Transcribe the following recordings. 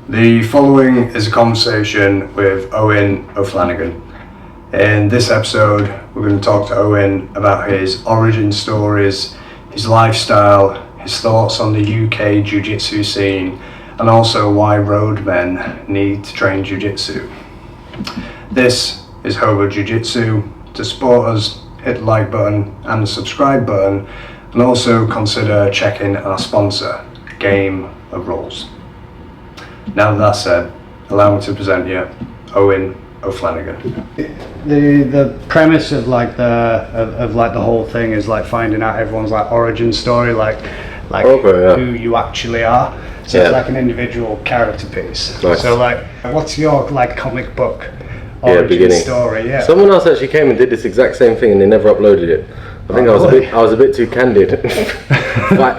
The following is a conversation with Eoghan O'Flanagan. In this episode, we're going to talk to Eoghan about his origin stories, his lifestyle, his thoughts on the UK Jiu Jitsu scene, and also why roadmen need to train Jiu Jitsu. This is Hobo Jiu Jitsu. To support us, hit the like button and the subscribe button, and also consider checking our sponsor, Game of Rules. Now that that's said, allow me to present you Eoghan O'Flanagan. The premise of the whole thing is like finding out everyone's like origin story, who you actually are. So it's like an individual character piece. Nice. So like, what's your like comic book origin story? Yeah. Someone else actually came and did this exact same thing, and they never uploaded it. I think I was a bit too candid.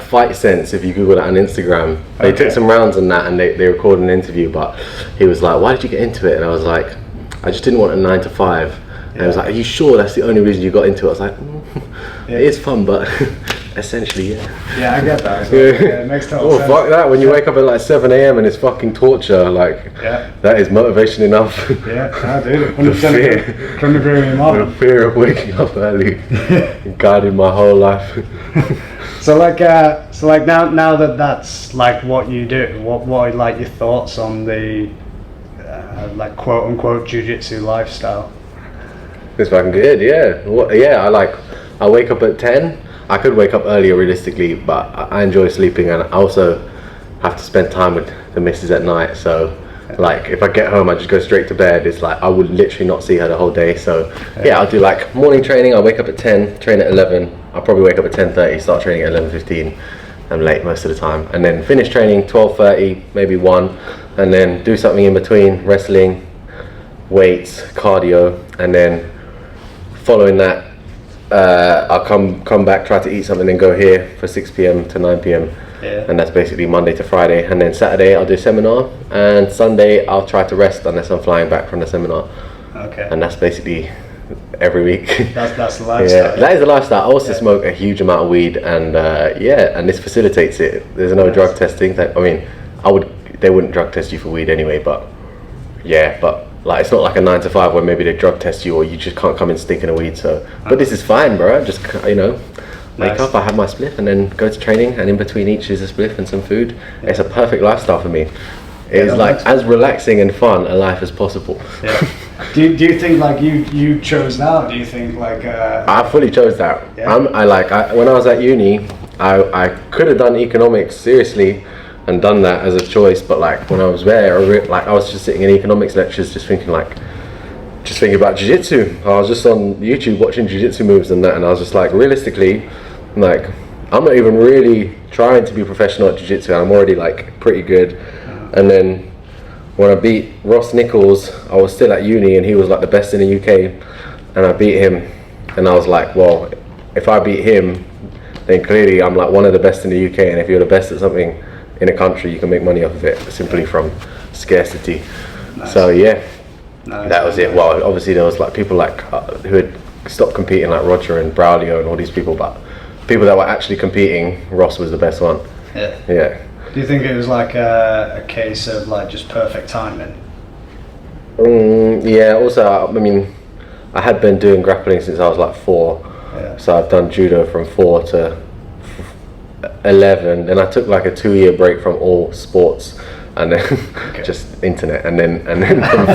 Fight Sense, if you Google that on Instagram, they took some rounds on that, and they recorded an interview. But he was like, "Why did you get into it?" And I was like, "I just didn't want a 9 to 5." And he was like, "Are you sure that's the only reason you got into it?" I was like, "It is fun, but essentially, yeah." Yeah, I get that. It makes total sense. Fuck that! When you wake up at like 7 a.m. and it's fucking torture, that is motivation enough. Yeah, I do. 100% couldn't agree with you more. The fear of waking up early guided my whole life. So now that that's like what you do, what are like your thoughts on the like quote unquote jiu-jitsu lifestyle? It's fucking good, I wake up at 10. I could wake up earlier realistically, but I enjoy sleeping, and I also have to spend time with the missus at night. So like if I get home, I just go straight to bed. It's like I would literally not see her the whole day. So I'll do like morning training. I'll wake up at 10, train at 11. I'll probably wake up at 10:30, start training at 11:15. I'm late most of the time, and then finish training 12:30, maybe 1, and then do something in between, wrestling, weights, cardio, and then following that I'll come back, try to eat something, then go here for 6 p.m. to 9 p.m. And that's basically Monday to Friday. And then Saturday I'll do a seminar, and Sunday I'll try to rest unless I'm flying back from the seminar. Okay. And that's basically every week. That's the lifestyle. Yeah, that is the lifestyle. I also smoke a huge amount of weed, and and this facilitates it. There's no drug testing. They wouldn't drug test you for weed anyway, but like it's not like a 9 to 5 where maybe they drug test you or you just can't come in stinking of weed. So, but this is fine, bro. Just wake up, I have my spliff, and then go to training, and in between each is a spliff and some food. Yeah. It's a perfect lifestyle for me. It's like as relaxing and fun a life as possible. Yeah. Do you think like you chose that? Do you think like I fully chose that. Yeah. When I was at uni, I could have done economics seriously and done that as a choice, but like when I was there, I was just sitting in economics lectures, just thinking about jiu-jitsu. I was just on YouTube watching jiu-jitsu moves and that, and I was just like, realistically, like I'm not even really trying to be professional at jiu-jitsu, and I'm already like pretty good. And then when I beat Ross Nichols, I was still at uni, and he was like the best in the UK, and I beat him, and I was like, well, if I beat him, then clearly I'm like one of the best in the UK, and if you're the best at something in a country, you can make money off of it simply from scarcity. Nice. So that was it. Well, obviously there was like people like who had stopped competing, like Roger and Braulio and all these people, but people that were actually competing, Ross was the best one. Yeah. Do you think it was like a case of like just perfect timing? Also, I had been doing grappling since I was like 4. So I've done judo from 4 to 11, then I took like a 2-year break from all sports, and then just internet, and then from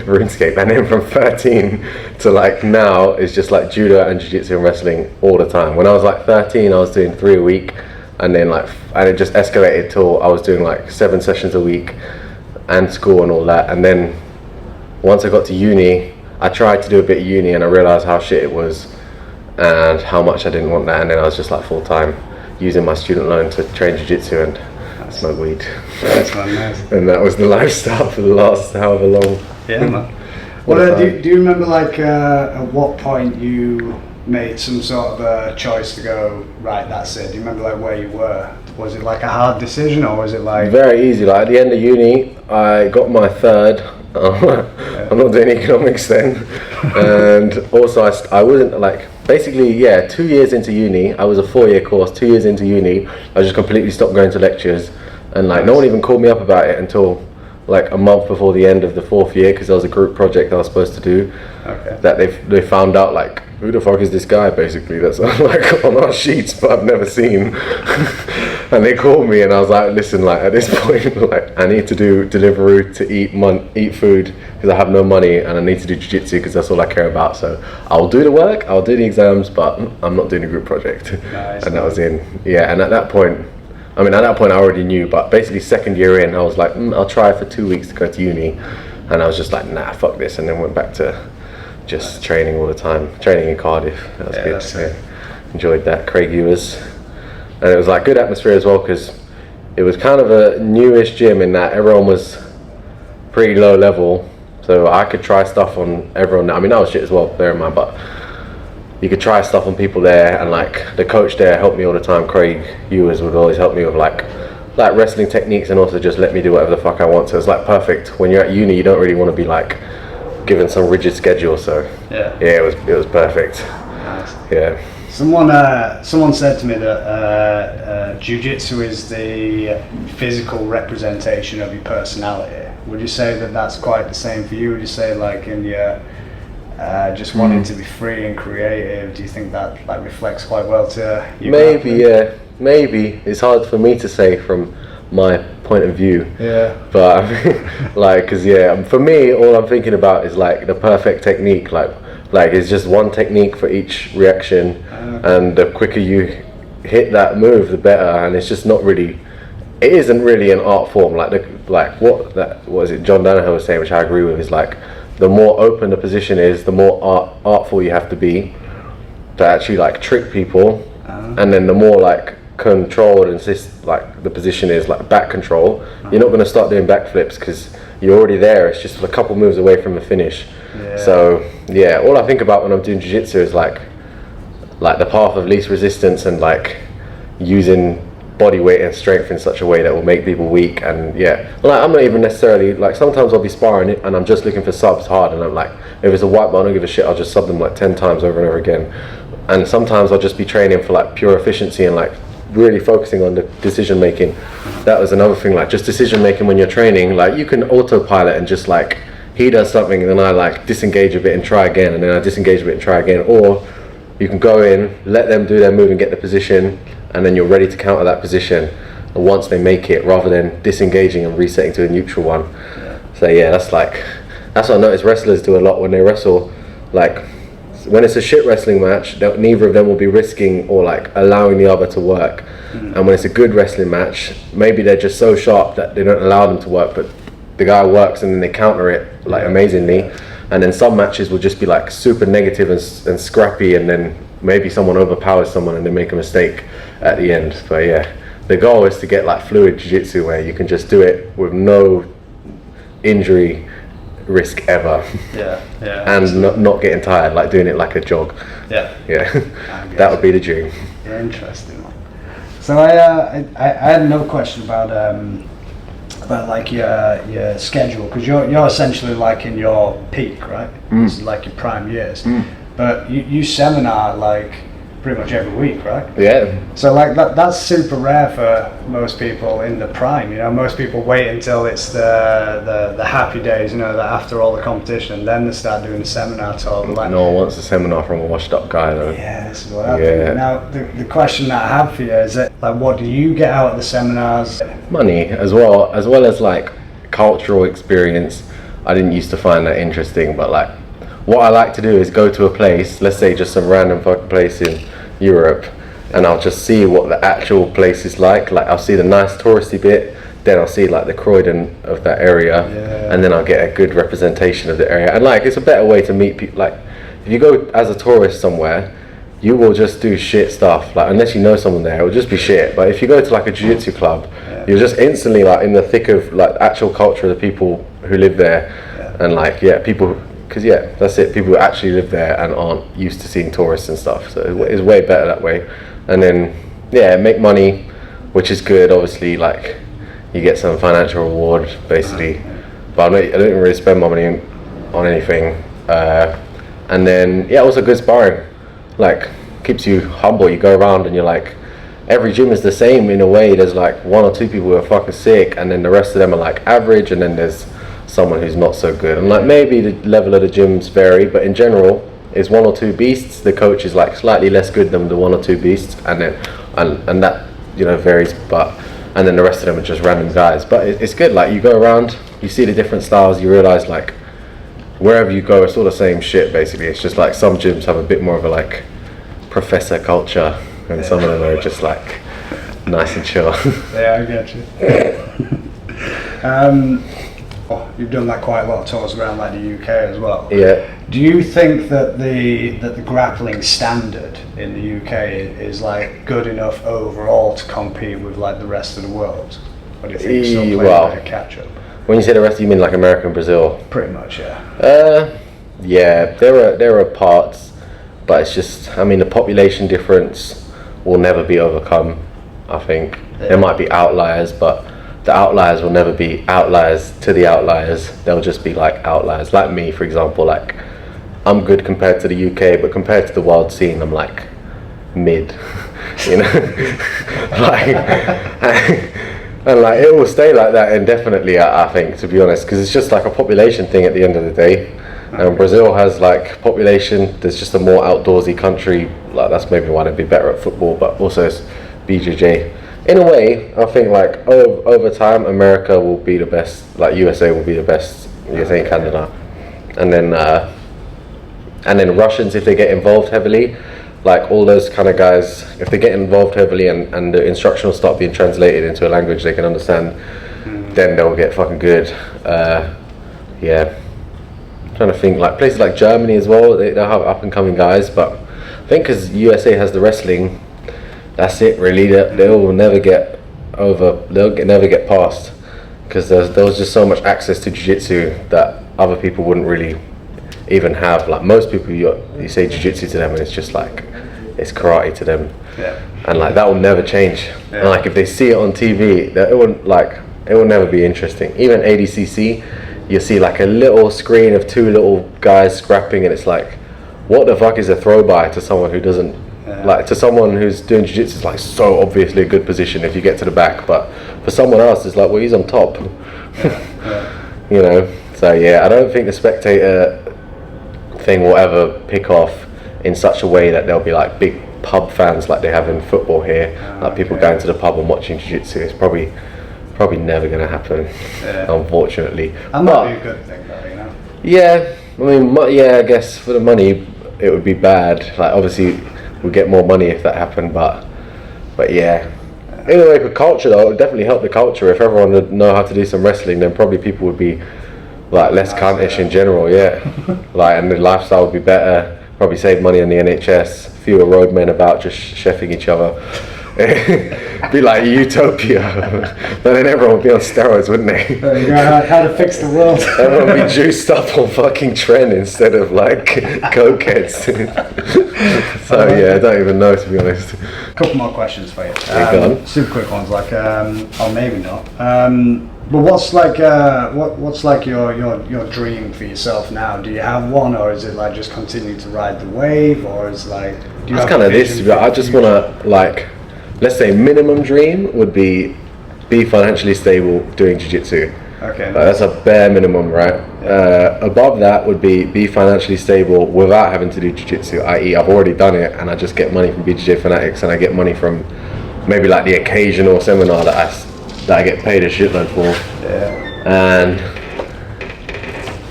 RuneScape, and then from 13 to like now it's just like judo and jiu-jitsu and wrestling all the time. When I was like 13, I was doing 3 a week, and then and it just escalated till I was doing like 7 sessions a week, and school and all that. And then once I got to uni, I tried to do a bit of uni, and I realized how shit it was and how much I didn't want that, and then I was just like full-time using my student loan to train jiu-jitsu and smoke weed. That's nice. And that was the lifestyle for the last however long. Yeah, man. Well, do you remember like at what point you made some sort of a choice to go, right, that's it? Do you remember like where you were? Was it like a hard decision, or was it like... Very easy. Like at the end of uni, I got my 3rd. I'm not doing economics then. And also I wasn't like, basically 2 years into uni, I was a 4-year course, 2 years into uni, I just completely stopped going to lectures and like no one even called me up about it until like a month before the end of the 4th year, because there was a group project I was supposed to do. Okay. That they found out like, who the fuck is this guy basically that's like on our sheets but I've never seen. And they called me and I was like, listen, like at this point, like I need to do Deliveroo to eat food because I have no money, and I need to do jiu-jitsu because that's all I care about. So I'll do the work, I'll do the exams, but I'm not doing a group project. Nice. And that was in. Yeah, and at that point I already knew, but basically 2nd year in, I was like, I'll try for 2 weeks to go to uni. And I was just like, nah, fuck this. And then went back to just training all the time. Training in Cardiff. That was good. Yeah. Enjoyed that. Craig Ewers. And it was like good atmosphere as well, because it was kind of a newish gym in that everyone was pretty low level. So I could try stuff on everyone. I mean, that was shit as well, bear in mind, but you could try stuff on people there, and like the coach there helped me all the time. Craig Ewers would always help me with like wrestling techniques, and also just let me do whatever the fuck I want. So it's like perfect. When you're at uni, you don't really want to be like given some rigid schedule. So yeah, it was perfect. Nice. Yeah. Someone said to me that jiu-jitsu is the physical representation of your personality. Would you say that that's quite the same for you? Would you say like in your just wanting to be free and creative, do you think that like reflects quite well to you? Maybe, yeah. Maybe. It's hard for me to say from my point of view. Yeah. But I mean, like, cause yeah, for me, all I'm thinking about is like the perfect technique. Like it's just one technique for each reaction, and the quicker you hit that move, the better. And it's just not really. It isn't really an art form. What is it? John Danaher was saying, which I agree with, is like, the more open the position is, the more artful you have to be to actually like trick people, and then the more like controlled and like the position is, like back control. You're not going to start doing backflips because you're already there. It's just a couple moves away from the finish. Yeah. So yeah, all I think about when I'm doing jiu-jitsu is like the path of least resistance, and like using body weight and strength in such a way that will make people weak. And yeah, like I'm not even necessarily like, sometimes I'll be sparring it and I'm just looking for subs hard, and I'm like, if it's a white belt, I don't give a shit, I'll just sub them like 10 times over and over again. And sometimes I'll just be training for like pure efficiency and like really focusing on the decision making. That was another thing, like just decision making when you're training. Like you can autopilot and just like, he does something and then I like disengage a bit and try again, and then I disengage a bit and try again. Or you can go in, let them do their move and get the position, and then you're ready to counter that position once they make it, rather than disengaging and resetting to a neutral one. So yeah, that's what I notice wrestlers do a lot when they wrestle. Like when it's a shit wrestling match, neither of them will be risking or like allowing the other to work. And when it's a good wrestling match, maybe they're just so sharp that they don't allow them to work, but the guy works and then they counter it like amazingly. And then some matches will just be like super negative and scrappy, and then maybe someone overpowers someone and they make a mistake at the end. But yeah, the goal is to get like fluid jiu-jitsu where you can just do it with no injury risk ever. And not getting tired, like doing it like a jog. That would be the dream. Yeah, interesting. So I had another question about like your schedule, because you're essentially like in your peak, right? This is like your prime years. But you seminar like pretty much every week, right? Yeah. So like that's super rare for most people in the prime. You know, most people wait until it's the happy days, you know, that after all the competition, and then they start doing the seminar talk. Like, no one wants a seminar from a washed up guy though. Yeah, this is what I think. Now the question that I have for you is that, like, what do you get out of the seminars? Money as well as like cultural experience. I didn't used to find that interesting, but like what I like to do is go to a place, let's say just some random fucking place in Europe, and I'll just see what the actual place is like. Like I'll see the nice touristy bit, then I'll see like the Croydon of that area, and then I'll get a good representation of the area. And like it's a better way to meet people. Like if you go as a tourist somewhere, you will just do shit stuff. Like unless you know someone there, it will just be shit. But if you go to like a jiu-jitsu club, you're just instantly like in the thick of like actual culture of the people who live there, and like people. Because that's it, people who actually live there and aren't used to seeing tourists and stuff, so it's way better that way. And then make money, which is good, obviously, like you get some financial reward basically, but I don't even really spend my money on anything. And then also good sparring, like keeps you humble. You go around and you're like every gym is the same in a way. There's like 1 or 2 people who are fucking sick, and then the rest of them are like average, and then there's someone who's not so good. And like maybe the level of the gyms vary, but in general, it's 1 or 2 beasts. The coach is like slightly less good than the 1 or 2 beasts, and then and that, you know, varies. But and then the rest of them are just random guys. But it's good. Like you go around, you see the different styles, you realize like wherever you go, it's all the same shit basically. It's just like some gyms have a bit more of a like professor culture, and some of them are just like nice and chill. Yeah, I get you. You've done like quite a lot of tours around like the UK as well. Yeah. Do you think that the grappling standard in the UK is like good enough overall to compete with like the rest of the world? Or do you think it's still playing a bit of catch up? When you say the rest, you mean like America and Brazil? Pretty much, yeah. Yeah, there are parts, but it's just, I mean, the population difference will never be overcome. I think there might be outliers, but the outliers will never be outliers to the outliers. They'll just be like outliers. Like me, for example, like I'm good compared to the UK, but compared to the world scene, I'm like mid, you know. And like it will stay like that indefinitely, I think, to be honest, because it's just like a population thing at the end of the day. And Brazil has like population. There's just a more outdoorsy country. Like that's maybe why they'd be better at football, but also it's BJJ. In a way, I think like over time, America will be the best. Like USA will be the best. USA and Canada, and then Russians, if they get involved heavily, like all those kind of guys, if they get involved heavily and the instruction will start being translated into a language they can understand, then they'll get fucking good. Yeah. I'm trying to think, like places like Germany as well, they'll have up and coming guys, but I think because USA has the wrestling, that's it really. They will never get over. Never get past, because there was just so much access to jiu-jitsu that other people wouldn't really even have. Like most people, you say jiu-jitsu to them, and it's just like it's karate to them, and like that will never change. And like if they see it on TV, it will never be interesting. Even ADCC, you see like a little screen of 2 little guys scrapping, and it's like, what the fuck is a throw by to someone who doesn't? Like to someone who's doing jiu-jitsu, it's like so obviously a good position if you get to the back, but for someone else it's like, well, he's on top. You know. So yeah, I don't think the spectator thing will ever pick off in such a way that there'll be like big pub fans like they have in football here, like people going to the pub and watching jiu-jitsu. It's probably never going to happen, unfortunately. That might be a good thing though, you know. Yeah, I mean, I guess for the money it would be bad. Like obviously we'd get more money if that happened, but yeah. Anyway, for culture though, it would definitely help the culture. If everyone would know how to do some wrestling, then probably people would be like less cuntish in general, like, and the lifestyle would be better. Probably save money on the NHS. Fewer roadmen about just chefing each other. Be like utopia. But then everyone would be on steroids, wouldn't they? There you go, how to fix the world. Everyone would be juiced up on fucking Tren instead of like cokeheads. So yeah, I don't even know, to be honest. A couple more questions for you. Go on. Super quick ones, like, or maybe not. But what's like your dream for yourself now? Do you have one, or is it like just continue to ride the wave, or is like? Do you That's have kind a of this. vision for I the just future? want to like, let's say minimum dream would be financially stable doing jiu-jitsu. Okay. Like, that's a bare minimum, right? Above that would be financially stable without having to do jiu-jitsu, i.e. I've already done it and I just get money from BJJ Fanatics, and I get money from maybe like the occasional seminar that I get paid a shitload for. And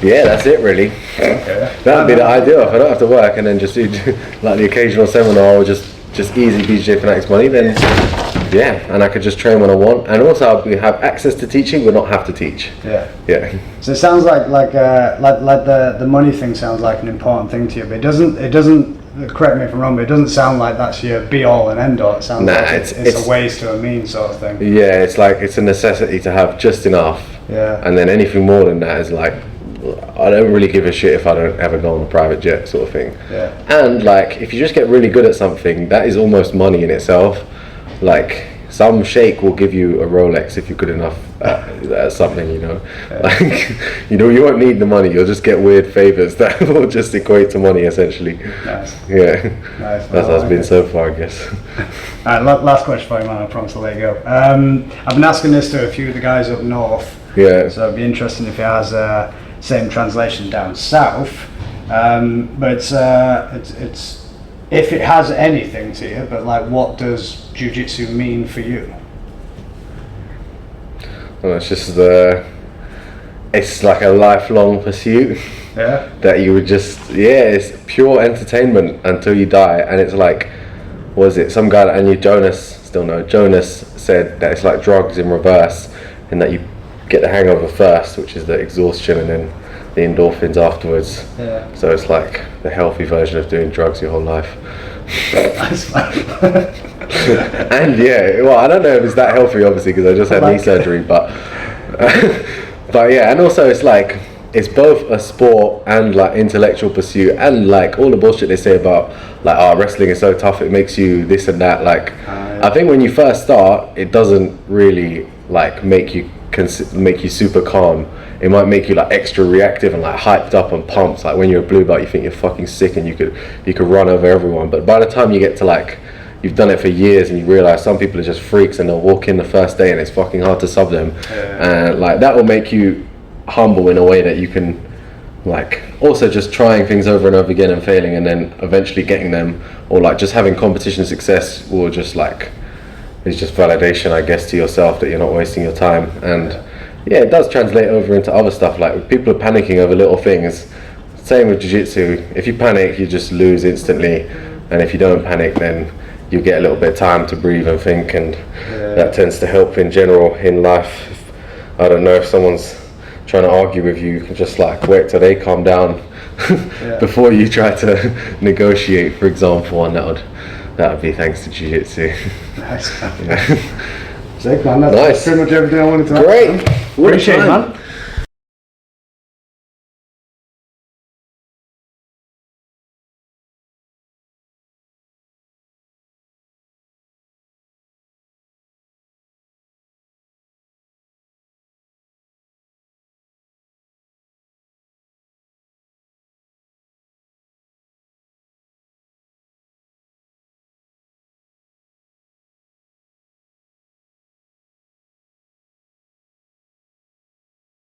yeah, that's it really. Okay. That would be the ideal. If I don't have to work and then just do like the occasional seminar or just easy BJJ Fanatics money, then yeah, and I could just train when I want, and also I'll have access to teaching but not have to teach. Yeah. So it sounds like the money thing sounds like an important thing to you, but it doesn't. Correct me if I'm wrong, but it doesn't sound like that's your be all and end all. It sounds like it's a ways to a means sort of thing. Yeah, it's like it's a necessity to have just enough. Yeah. And then anything more than that is like, I don't really give a shit if I don't ever go on a private jet sort of thing. And like, if you just get really good at something, that is almost money in itself. Like, some sheikh will give you a Rolex if you're good enough at something, you know. Like, you know, you won't need the money, you'll just get weird favors that will just equate to money essentially. Nice. Yeah. Nice. That's how it's been so far, I guess. Last question for you, man, I promise I'll let you go. I've been asking this to a few of the guys up north, so it'd be interesting if it has same translation down south, but it's if it has anything to you, but like, what does jiu-jitsu mean for you? Well, it's just it's like a lifelong pursuit. Yeah. That you would just, it's pure entertainment until you die. And it's like, was it some guy that I knew, Jonas said that it's like drugs in reverse, in that you get the hangover first, which is the exhaustion, and then the endorphins afterwards. Yeah. So it's like the healthy version of doing drugs your whole life. And well, I don't know if it's that healthy, obviously, because I just had knee surgery, but but yeah, and also it's like, it's both a sport and like intellectual pursuit, and like all the bullshit they say about like, wrestling is so tough, it makes you this and that. Like, I think when you first start, it doesn't really like make you super calm. It might make you like extra reactive and like hyped up and pumped. Like when you're a blue belt, you think you're fucking sick and you could run over everyone. But by the time you get to like, you've done it for years and you realize some people are just freaks and they'll walk in the first day and it's fucking hard to sub them. And like, that will make you humble in a way that you can like also just trying things over and over again and failing, and then eventually getting them, or like just having competition success will just like, it's just validation, I guess, to yourself that you're not wasting your time. And it does translate over into other stuff. Like, people are panicking over little things. Same with jiu-jitsu. If you panic, you just lose instantly, and if you don't panic, then you get a little bit of time to breathe and think, and that tends to help in general in life. I don't know, if someone's trying to argue with you, you can just like wait till they calm down before you try to negotiate, for example, and that would be thanks to jiu-jitsu. Nice. Sick, man. That's pretty much everything I wanted to know. Great. Appreciate it, man.